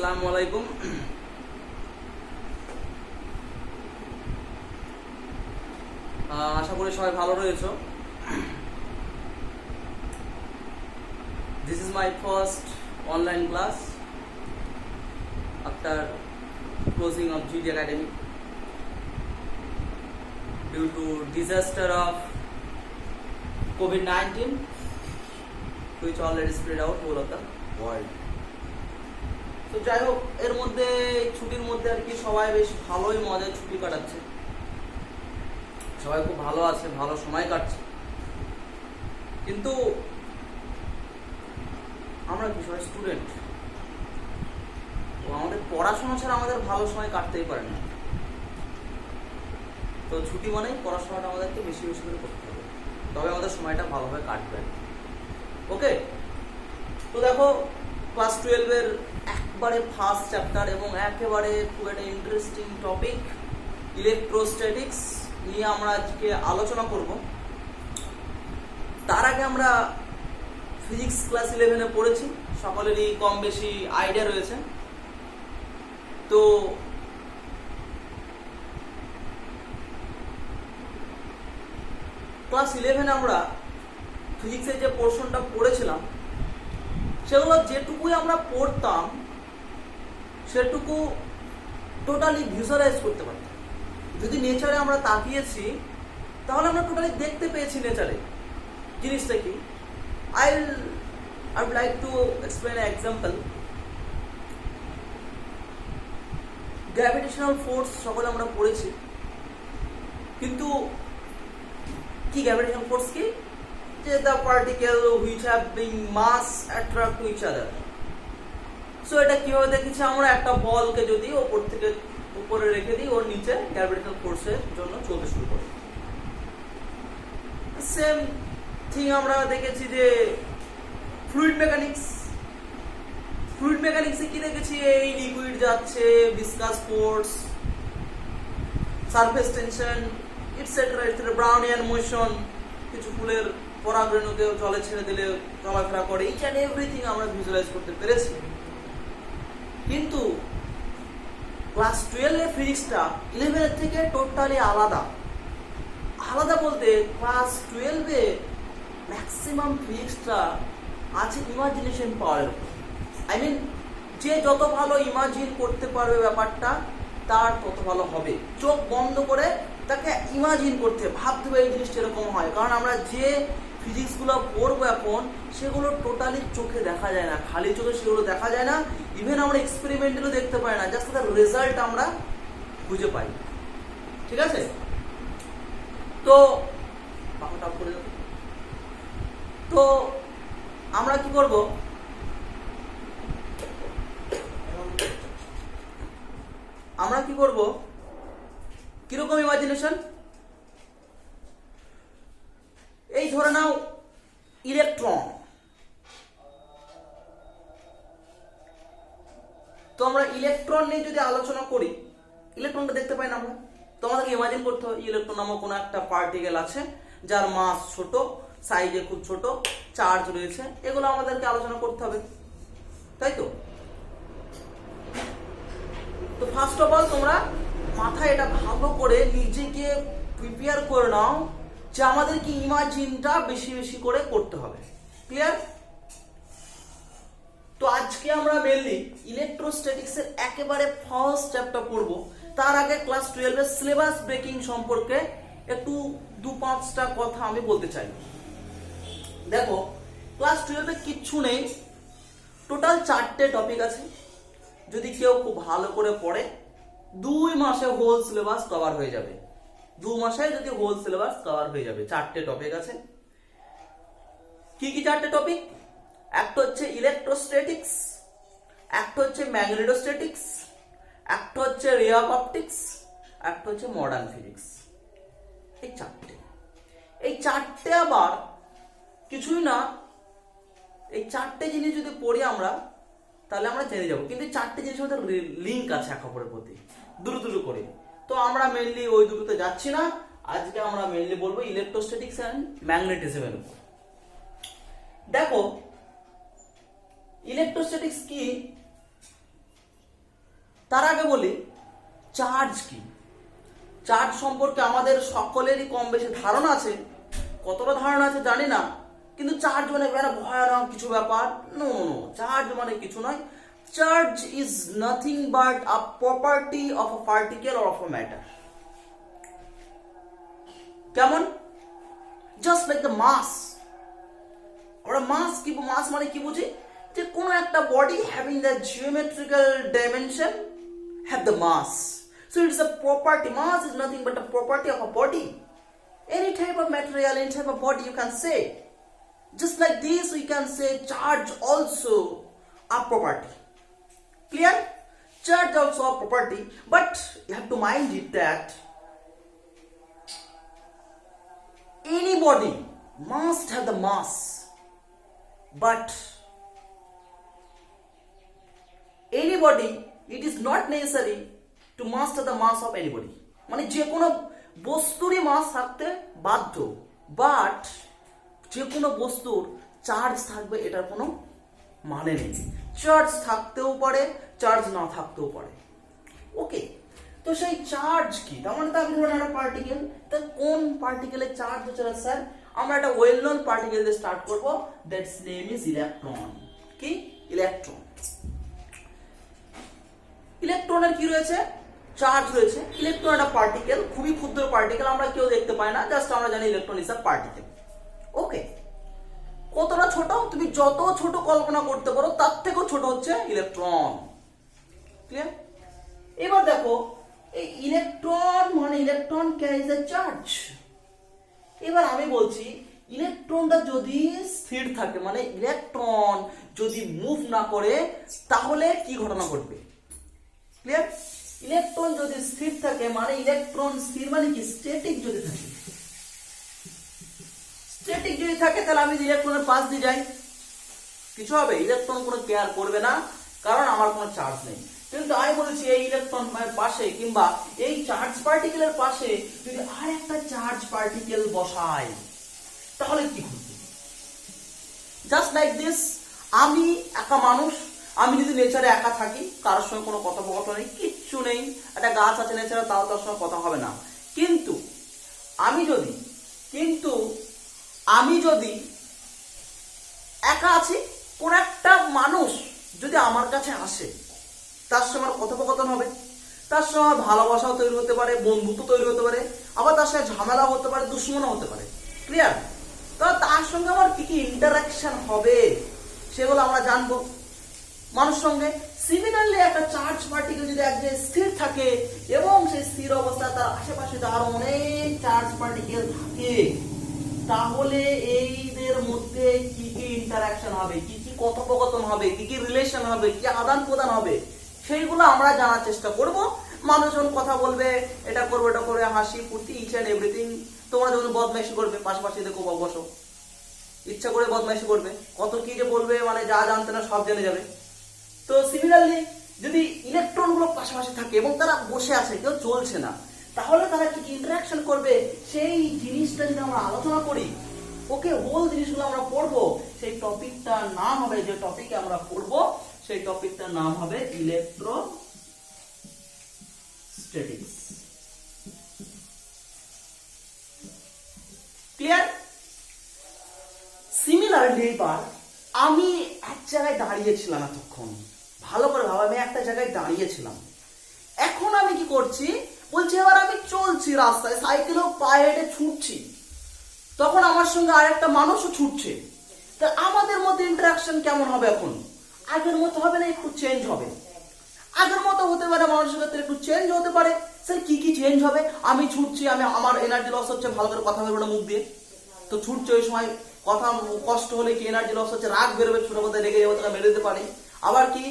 আসসালামু আলাইকুম। আশা করি সবাই ভালো রয়েছো। This is my first online class after closing of GD Academy due to disaster of COVID-19 which already spread out all of the world. তো যাই হোক, এর মধ্যে ছুটির মধ্যে আর কি সবাই বেশ ভালোই মজায় ছুটি কাটাচ্ছে, সবাই খুব ভালো আছে, ভালো সময় কাটছে। কিন্তু আমরা কি সবাই স্টুডেন্ট, তো আমাদের পড়াশোনা ছাড়া আমাদের ভালো সময় কাটতেই পারে না। তো ছুটি মানেই পড়াশোনাটা আমাদেরকে বেশি বেশি করে করতে হবে, তবে আমাদের সময়টা ভালোভাবে কাটবে। ওকে, তো দেখো ক্লাস 12-এর একবারে ফার্স্ট চ্যাপ্টার এবং একেবারে খুব একটা ইন্টারেস্টিং টপিক ইলেকট্রোস্ট্যাটিক্স নিয়ে আমরা আজকে আলোচনা করব। তার আগে আমরা ফিজিক্স ক্লাস 11-এ পড়েছি, সকলেরই কম বেশি আইডিয়া রয়েছে। তো ক্লাস 11-এ আমরা ফিজিক্সের যে পোর্শনটা পড়েছিলাম সেগুলো যেটুকুই আমরা পড়তাম সেটুকু টোটালি ভিজুয়ালাইজ করতে পারতাম। যদি নেচারে আমরা তাকিয়েছি তাহলে আমরা টোটালি দেখতে পেয়েছি নেচারে জিনিসটা কি। I would like to explain an example. Gravitational force সকলে আমরা পড়েছি, কিন্তু কি গ্র্যাভিটেশনাল ফোর্স কি? যে the particle which have been mass attract to each other. So এটা কিভাবে দেখেছি আমরা, একটা বলকে যদি ওপর থেকে উপরে রেখে দিই, ওর নিচে গ্র্যাভিটেশনাল ফোর্সের জন্য চলতে শুরু করে। সেম থিং আমরা দেখেছি যে ফ্লুইড মেকানিক্সে কি দেখেছি, এই লিকুইড যাচ্ছে, viscous force, surface tension et cetera et cetera, Brownian motion, কিছু ফুলের পরাগরেণুকে জলে ছেড়ে দিলে চলাফেরা করে, ইচ অ্যান্ড এভরিথিং আমরা ভিজুয়ালাইজ করতে পেরেছি। কিন্তু ক্লাস 12-এর ফিজিক্সটা 11-এর থেকে টোটালি আলাদা বলতে ক্লাস 12-এ ম্যাক্সিমাম ফিজিক্সটা আছে ইমাজিনেশন পাওয়ার। আই মিন, যে যত ভালো ইমাজিন করতে পারবে ব্যাপারটা তার তত ভালো হবে। চোখ বন্ধ করে তাকে ইমাজিন করতে, ভাবতে হবে এই জিনিসটা এরকম হয়। কারণ আমরা যে ফিজিক্সগুলো পড়বো এখন সেগুলো টোটালি চোখে দেখা যায় না, খালি চোখে সেগুলো দেখা যায় না, ইভেন আমরা এক্সপেরিমেন্টেরও দেখতে পাই না, জাস্ট তার রেজাল্ট আমরা খুঁজে পাই। ঠিক আছে, তো তো আমরা কি করব, কিরকম ইমাজিনেশন? এই ধরে নাও ইলেকট্রন, তো আমরা ইলেকট্রন নিয়ে যদি আলোচনা করি, ইলেকট্রনটা দেখতে পাই না আমরা, তো আমাদেরকে ইমাজিন করতে হবে ইলেকট্রন নামক কোনো একটা পার্টিকেল আছে যার মাস ছোট, সাইজে খুব ছোট, চার্জ রয়েছে, এগুলো আমাদেরকে আলোচনা করতে হবে, তাই তো? তো ফার্স্ট অফ অল তোমরা মাথায় এটা ভালো করে নিজেকে প্রিপেয়ার করে নাও যে আমাদেরকে ইমাজিনটা বেশি বেশি করে করতে হবে। ক্লিয়ার? তো আজকে আমরা মেনলি ইলেকট্রোস্ট্যাটিক্সের একেবারে ফার্স্ট চ্যাপ্টার পড়বো। তার আগে ক্লাস 12-এর সিলেবাস ব্রেকিং সম্পর্কে একটু 2-5টা কথা আমি বলতে চাই। দেখো, ক্লাস 12-এ কিচ্ছু নেই, টোটাল 4টে টপিক আছে। যদি কেউ খুব ভালো করে পড়ে 2 মাসে হোল সিলেবাস কভার হয়ে যাবে। 2 মাসে যদি হোল সিলেবাস কভার হয়ে যাবে। 4টে টপিক আছে। কি কি 4টে টপিক? একটা হচ্ছে ইলেকট্রোস্ট্যাটিক্স, একটা হচ্ছে ম্যাগনেটোস্ট্যাটিক্স, একটা হচ্ছে রে অফ অপটিক্স, একটা হচ্ছে মডার্ন ফিজিক্স। এই চারটে আবার কিছুই না, এই 4টে জিনিস যদি পড়ি আমরা তাহলে আমরা জেনে যাবো, কিন্তু 4টে জিনিসের মধ্যে লিঙ্ক আছে এক অপরের প্রতি, দুটো করে। তো আমরা মেনলি ওই দুটোতে যাচ্ছি না, আজকে আমরা মেনলি বলবো ইলেকট্রোস্ট্যাটিক্স এন্ড ম্যাগনেটিজমের উপর। দেখো ইলেকট্রোস্ট্যাটিক্স কি, তার আগে বলি চার্জ কি। চার্জ সম্পর্কে আমাদের সকলেরই কম বেশি ধারণা আছে, কতটা ধারণা আছে জানি না, কিন্তু চার্জ মানে ভয়ানক কিছু ব্যাপার। নো নো, চার্জ মানে কিছু নয়। Charge is nothing but a property of a particle or of a matter. কেমন? জাস্ট লাইক দ্য মাস। আমরা মাস কি, মাস মানে কি বুঝি? যে কোনো একটা body having the geometrical dimension have the mass. So it is a property. Mass is nothing but a property of a body. Any type of material, any type of body you can say. Just like this we can say charge also a property. Clear? Charge also a property, but you have to mind it that any body must have the mass, but anybody, it is not necessary to master the mass of anybody. মানে যে কোনো বস্তুরই মাস থাকতে বাধ্য, but যে কোনো বস্তুর charge থাকবে এটার কোনো মানে নেই। চার্জ থাকতেও পারে, চার্জ না থাকতেও পারে। ওকে, তো সেই চার্জ কি? তার মানে তো আমি ধরুন একটা পার্টিকেল, তা কোন পার্টিকেলের চার্জ হচ্ছে না স্যার? আমরা একটা ওয়েল নোন পার্টিকেল দিয়ে স্টার্ট করব, দ্যাটস নেম ইজ ইলেকট্রন। কি? ইলেকট্রন। ইলেকট্রনের কি রয়েছে? চার্জ রয়েছে। ইলেকট্রন একটা পার্টিকেল, খুবই ক্ষুদ্র পার্টিকেল, আমরা কেউ দেখতে পাই না, জাস্ট আমরা জানি ইলেকট্রন ইজ আ পার্টিকেল। ওকে, কতটা ছোট? তুমি যত ছোট কল্পনা করতে পারো তার থেকেও ছোট হচ্ছে ইলেকট্রন। ক্লিয়ার? এবার দেখো, এই ইলেকট্রন মানে ইলেকট্রন ক্যারিজ এ চার্জ। এবার আমি বলছি ইলেকট্রনটা যদি স্থির থাকে, মানে ইলেকট্রন যদি মুভ না করে, তাহলে কি ঘটনা ঘটবে? ক্লিয়ার? ইলেকট্রন যদি স্থির থাকে, মানে ইলেকট্রন স্থির মানে কি? স্ট্যাটিক যদি থাকে। স্ট্যাটিক যদি থাকে তাহলে আমি ইলেকট্রনের পাশ দিয়ে যাই, কিছু হবে? ইলেকট্রন কোনো কেয়ার করবে না, কারণ আমার কোনো চার্জ নেই। কিন্তু আমি বলেছি এই ইলেকট্রন পাশে কিংবা এই চার্জ পার্টিকেলের পাশে যদি আর একটা চার্জ পার্টিকেল বসাই, তাহলে কি ঘটবে? জাস্ট লাইক দিস, আমি একা মানুষ, আমি যদি নেচারে একা থাকি, কারোর সঙ্গে কোনো কথোপকথন নেই, কিচ্ছু নেই, একটা গাছ আছে নেচারে, তাও তার সঙ্গে কথা হবে না। কিন্তু আমি যদি একা আছি, কোন একটা মানুষ যদি আমার কাছে আসে, তার সঙ্গে আমার কথোপকথন হবে, তার সঙ্গে আমার ভালোবাসাও তৈরি হতে পারে, বন্ধুত্ব তৈরি হতে পারে, আবার তার সঙ্গে ঝামেলা হতে পারে, দুশ্মনও হতে পারে। ক্লিয়ার? তো তার সঙ্গে আমার কি কি ইন্টারাকশন হবে সেগুলো আমরা জানবো মানুষ সঙ্গে। সিমিলারলি একটা চার্জ পার্টিকেল যদি এক জায়গায় স্থির থাকে এবং সেই স্থির অবস্থায় তার আশেপাশে আরো অনেক চার্জ পার্টিকেল থাকে, তাহলে এইদের মধ্যে কি কি ইন্টারাকশন হবে, কি কি কথোপকথন হবে, কি কি রিলেশন হবে, কি আদান প্রদান হবে, সেইগুলো আমরা জানার চেষ্টা করব। মানুষজন কথা বলবে, এটা করবো এটা করে, হাসি ফুর্তি, ইচ এন্ড এভরিথিং। তোমরা যখন বদমাইশি করবে, পাশাপাশি দেখো বসো, ইচ্ছা করে বদমাইশি করবে, কত কি যে বলবে, মানে যা জানতে না সব জেনে যাবে। তো সিমিলারলি যদি ইলেকট্রন গুলো পাশাপাশি থাকে এবং তারা বসে আছে, কেউ চলছে না, তাহলে তারা কি কি ইন্টারাকশন করবে, সেই জিনিসটা যদি আমরা আলোচনা করি, ওকে, হোল জিনিসগুলো আমরা পড়বো। সেই টপিকটার নাম হবে, যে টপিকে আমরা পড়বো সেই টপিকটার নাম হবে ইলেকট্রোস্ট্যাটিক্স। ক্লিয়ার? সিমিলারলি এবার আমি এক জায়গায় দাঁড়িয়েছিলাম, এতক্ষণ ভালো করে ভাবো, আমি একটা জায়গায় দাঁড়িয়েছিলাম, এখন আমি কি করছি বলছি, এবার আমি চলছি রাস্তায়, সাইকেলেও পায়ে হেঁটে ছুটছি, তখন আমার সঙ্গে আরেকটা মানুষও ছুটছে, তা আমাদের মধ্যে ইন্টারাকশন কেমন হবে? এখন আগের মতো হবে না, একটু চেঞ্জ হবে। আগের মতো হতে পারে, মানুষের ক্ষেত্রে একটু চেঞ্জ হতে পারে। স্যার কি কি চেঞ্জ হবে? আমি ছুটছি, আমার এনার্জি লস হচ্ছে, ভালো করে কথা বলবো না মুখ দিয়ে, তো ছুটছে, ওই সময় কথা কষ্ট হলে কি এনার্জি লস হচ্ছে, রাগ বেরোবে, ছোট কথায় রেগে যাবো, তারা মেরে দিতে পারে। আবার কি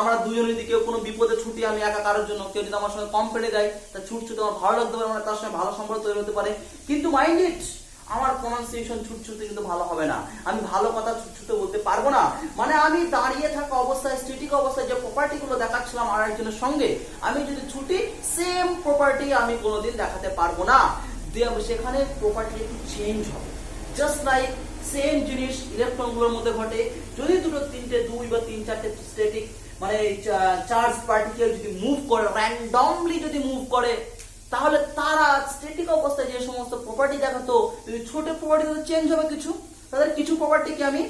আমরা দুজনে যদি কেউ কোনো বিপদে ছুটি, আমি একা কারোর জন্য, কেউ যদি আমার সঙ্গে কম পেটে যায়, তা ছুটছে, তোমার ভালো লাগতে পারে, মানে তার সঙ্গে ভালো সম্পর্ক তৈরি হতে পারে। কিন্তু মাইন্ড ইট, আমার প্রনাউন্সিয়েশন ছুটছুটে কিন্তু ভালো হবে না, আমি ভালো কথা ছুটছুটে বলতে পারবো না। মানে আমি দাঁড়িয়ে থাকা অবস্থায়, স্ট্যাটিক অবস্থায় যে প্রপার্টি গুলো দেখাচ্ছিলাম আর একজনের সঙ্গে, আমি যদি ছুটি, সেম প্রপার্টি আমি কোনোদিন দেখাতে পারবো না, সেখানে প্রপার্টি একটু চেঞ্জ হবে। জাস্ট লাইক সেম জিনিস ইলেকট্রন গুলোর মধ্যে ঘটে, যদি দুটো তিনটে, দুই বা তিন চারটে স্ট্যাটিক মানে চার্জ পার্টিকেল যদি মুভ করে, র্যান্ডমলি যদি মুভ করে, তাহলে তারা স্ট্যাটিক অবস্থায় যে সমস্ত প্রপার্টি দেখাতো, যদি ছোট প্রপার্টি চেঞ্জ হবে কিছু, তাদের কিছু প্রপার্টিকে আমি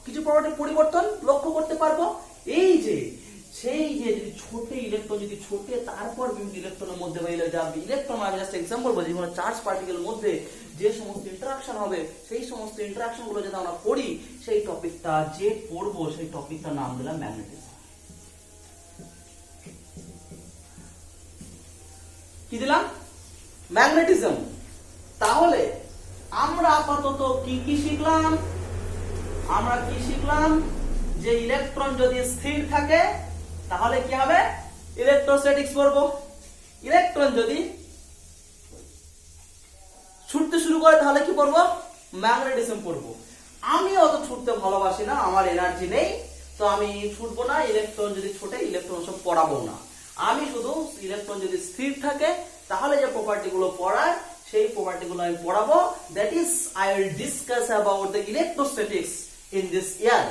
কিছু প্রপার্টি পরিবর্তন লক্ষ্য করতে পারবো। এই যে সেই যে যদি ছোট ইলেকট্রন যদি ছোটে তারপর বিভিন্ন ইলেকট্রনের মধ্যে বা ইলেকট্রন, আমি জাস্ট এক্সাম্পল বলছি, কোনো চার্জ পার্টিকেলের মধ্যে যে সমস্ত ইন্টারাকশন হবে, সেই সমস্ত ইন্টারাকশন গুলো যদি আমরা পড়ি, সেই টপিকটা যে পড়বো সেই টপিকটার নাম দিলাম ম্যাগনেটিজম। কি দিলাম? ম্যাগনেটিজম। তাহলে আমরা আপাতত কি কি শিখলাম? আমরা কি শিখলাম? যে ইলেকট্রন যদি স্থির থাকে তাহলে কি হবে? ইলেকট্রোস্ট্যাটিক্স পড়বো। ইলেকট্রন যদি ছুটতে শুরু করে তাহলে কি পড়বো? ম্যাগনেটিজম পড়বো। আমি অত ছুটতে ভালোবাসি না, আমার এনার্জি নেই, তো আমি ছুটবো না। ইলেকট্রন যদি ছোটে, ইলেকট্রন সব পড়াবো না। আমি শুধু ইলেকট্রন যদি স্থির থাকে তাহলে যে প্রপার্টি গুলো পড়ার, সেই প্রপার্টি গুলো আমি পড়াবো। That is I will discuss about the electrostatics in this year,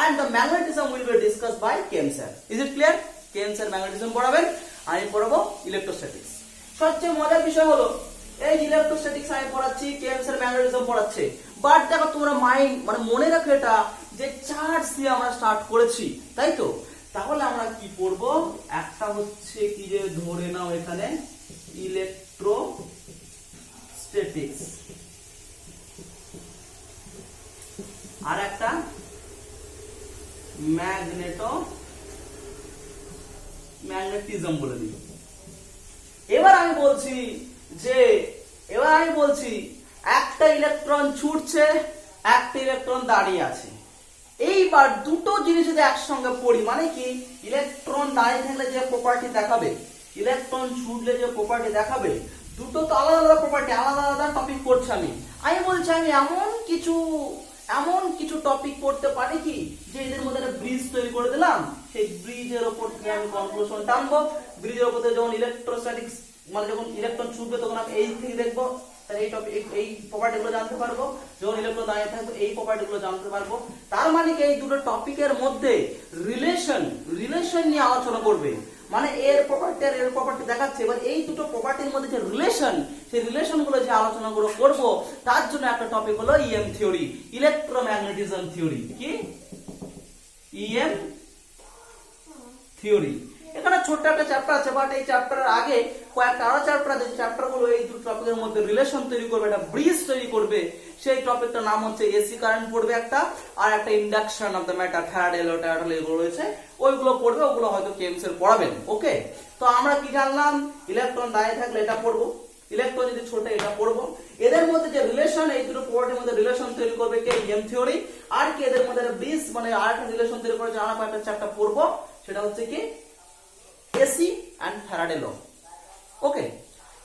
and the magnetism will be discussed by KM sir. Is it clear? KM sir magnetism পড়াবেন, আমি পড়াবো ইলেকট্রোস্ট্যাটিক্স। সবচেয়ে মজার বিষয় হলো এই ইলেকট্রোস্ট্যাটিক্স আমি পড়াচ্ছি, KM sir ম্যাগনেটিজম পড়াচ্ছে, বাট দেখো তোমরা মনে রাখো এটা যে চার্জ দিয়ে আমরা স্টার্ট করেছি, তাই তো? তাহলে আমরা কি পড়বো? একটা হচ্ছে কি যে ধরে নাও এখানে ইলেকট্রোস্ট্যাটিক্স, আর একটা ম্যাগনেটিজম বলে দিই। এবার আমি বলছি একটা ইলেকট্রন ছুটছে, একটা ইলেকট্রন দাঁড়িয়ে আছে। এইবার দুটো জিনিস যদি একসঙ্গে পড়ি, মানে কি, ইলেকট্রন দাঁড়িয়ে থাকলে যে প্রপার্টি দেখাবে, ইলেকট্রন ছুটলে যে প্রপার্টি দেখাবে, দুটো তো আলাদা আলাদা প্রপার্টি, আলাদা আলাদা টপিক পড়ছি আমি বলছি আমি এমন কিছু টপিক পড়তে পারি কি যে এদের মধ্যে একটা ব্রিজ তৈরি করে দিলাম, সেই ব্রিজের উপর থেকে আমি কনক্লুশন টানবো। ব্রিজের উপর থেকে যখন ইলেকট্রোস্ট্যাটিক্স, মানে যখন ইলেকট্রন ছুটবে তখন আমি এই থেকে দেখবো, তাহলে এই টপিক, এই প্রপার্টি গুলো জানতে পারবো। যখন ইলেকট্রন দাঁড়িয়ে থাকবে এই প্রপার্টি গুলো জানতে পারবো। তার মানে কি এই দুটো টপিকের মধ্যে রিলেশন নিয়ে আলোচনা করবে, মানে এর প্রপার্টি আর এর প্রপার্টি দেখাচ্ছে। এবার এই দুটো প্রপার্টির মধ্যে যে রিলেশন, সেই রিলেশন গুলো যে আলোচনা গুলো করবো, তার জন্য একটা টপিক হলো ইএম থিওরি, ইলেকট্রোম্যাগনেটিজম থিওরি। কি? EM theory. এখানে ছোট্ট একটা চ্যাপ্টার আছে, বাট এই চ্যাপ্টারের আগে কয়েকটা আরো চ্যাপ্টার আছে, চ্যাপ্টার গুলো এই দুটো টপিকের মধ্যে রিলেশন তৈরি করবে, একটা ব্রিজ তৈরি করবে। সেই টপিকটার নাম হচ্ছে এসি কারেন্ট পড়বে একটা, আর একটা induction of the matter, Faraday law, এগুলো রয়েছে, ওইগুলো পড়বে। ওগুলো হয়তো কেমস এর পড়াবেন। ওকে, তো আমরা কি জানলাম? ইলেকট্রন দাঁড়িয়ে থাকলে এটা পড়বো, ইলেকট্রন যদি ছোট এটা পড়বো। এদের মধ্যে যে রিলেশন, এই দুটো প্রপার্টির মধ্যে রিলেশন তৈরি করবে কে? EM theory. আর কি এদের মধ্যে ব্রিজ, মানে আরেকটা রিলেশন তৈরি করে জানা একটা চ্যাপ্টার পড়বো, সেটা হচ্ছে কি এসি এন্ড ফ্যারাডে ল। ওকে,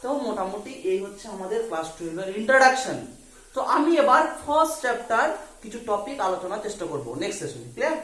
তো মোটামুটি এই হচ্ছে আমাদের ক্লাস 12 এর ইন্ট্রোডাকশন। তো আমি এবার ফার্স্ট চ্যাপ্টার কিছু টপিক আলোচনার চেষ্টা করব নেক্সট সেশনে। ক্লিয়ার?